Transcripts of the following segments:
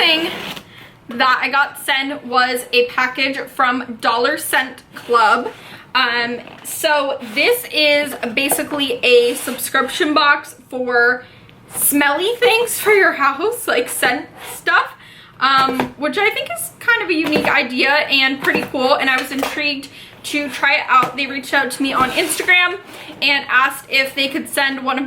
thing that I got sent was a package from Dollar Scent Club. So this is basically a subscription box for smelly things for your house, like scent stuff, which I think is kind of a unique idea and pretty cool, and I was intrigued to try it out. They reached out to me on Instagram and asked if they could send one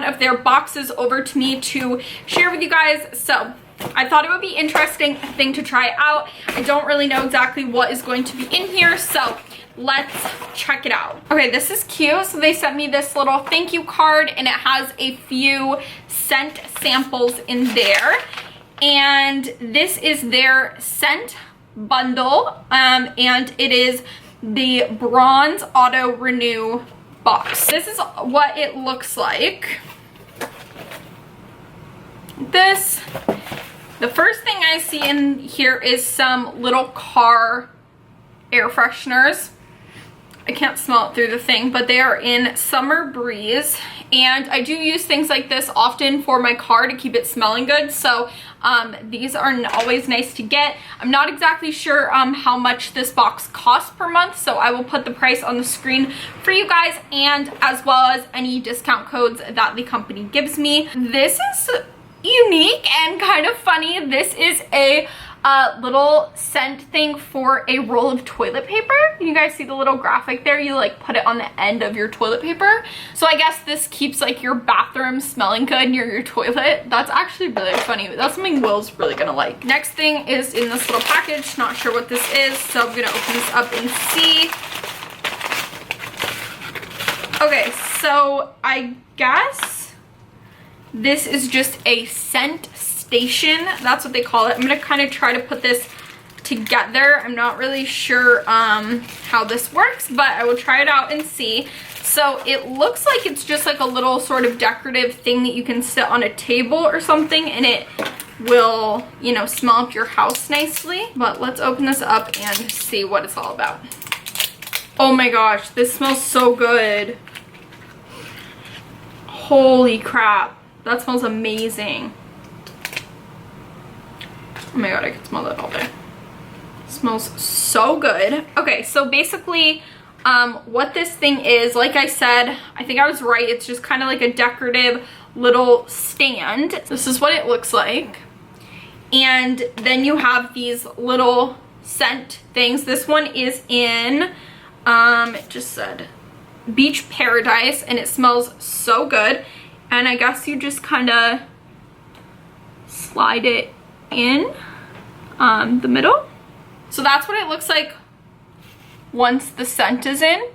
of their boxes over to me to share with you guys. So I thought it would be interesting thing to try out. I don't really know exactly what is going to be in here, so let's check it out. Okay, this is cute. So they sent me this little thank you card, and it has a few scent samples in there. And this is their scent bundle, and it is the Bronze Auto Renew box. This is what it looks like. The first thing I see in here is some little car air fresheners. I can't smell it through the thing, but they are in Summer Breeze, and I do use things like this often for my car to keep it smelling good, so these are always nice to get. I'm not exactly sure how much this box costs per month, so I will put the price on the screen for you guys, and as well as any discount codes that the company gives me. This is unique and kind of funny. This is a little scent thing for a roll of toilet paper. You guys see the little graphic there? You like put it on the end of your toilet paper. So I guess this keeps like your bathroom smelling good near your toilet. That's actually really funny. That's something Will's really gonna like. Next thing is in this little package. Not sure what this is, so I'm gonna open this up and see. Okay, so I guess this is just a scent station. That's what they call it. I'm gonna kind of try to put this together. I'm not really sure how this works, but I will try it out and see. So it looks like it's just like a little sort of decorative thing that you can sit on a table or something, and it will, you know, smell up your house nicely. But let's open this up and see what it's all about. Oh my gosh, this smells so good. Holy crap, that smells amazing. Oh my god, I can smell that all day. It smells so good. Okay, so basically what this thing is, like I said, I think I was right, it's just kind of like a decorative little stand. This is what it looks like. And then you have these little scent things. This one is in, it just said Beach Paradise, and it smells so good. And I guess you just kind of slide it in the middle. So that's what it looks like once the scent is in,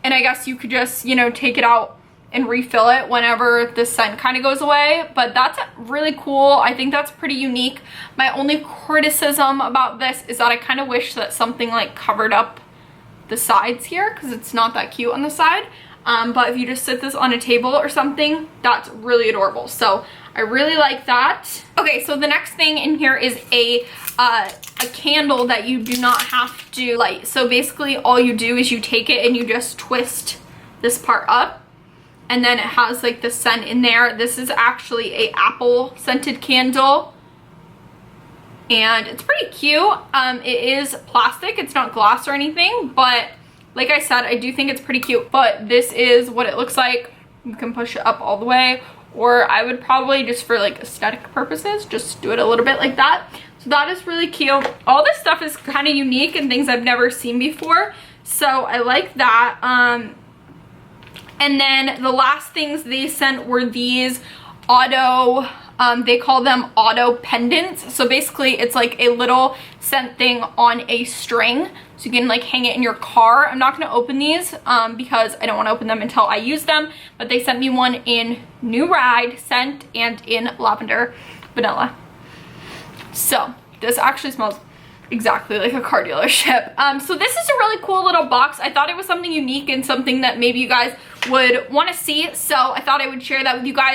and I guess you could just, you know, take it out and refill it whenever the scent kind of goes away. But that's really cool. I think that's pretty unique. My only criticism about this is that I kind of wish that something like covered up the sides here, because it's not that cute on the side. But if you just sit this on a table or something, that's really adorable. So I really like that. Okay, so the next thing in here is a candle that you do not have to light. So basically all you do is you take it and you just twist this part up, and then it has like the scent in there. This is actually a apple scented candle, and it's pretty cute. It is plastic, it's not glass or anything, but like I said, I do think it's pretty cute. But this is what it looks like. You can push it up all the way, or I would probably just for like aesthetic purposes just do it a little bit like that. So that is really cute. All this stuff is kind of unique and things I've never seen before, so I like that. And then the last things they sent were these auto, they call them auto pendants. So basically it's like a little scent thing on a string, so you can like hang it in your car. I'm not going to open these because I don't want to open them until I use them, but they sent me one in New Ride scent and in lavender vanilla. So this actually smells exactly like a car dealership. So this is a really cool little box. I thought it was something unique and something that maybe you guys would want to see, so I thought I would share that with you guys.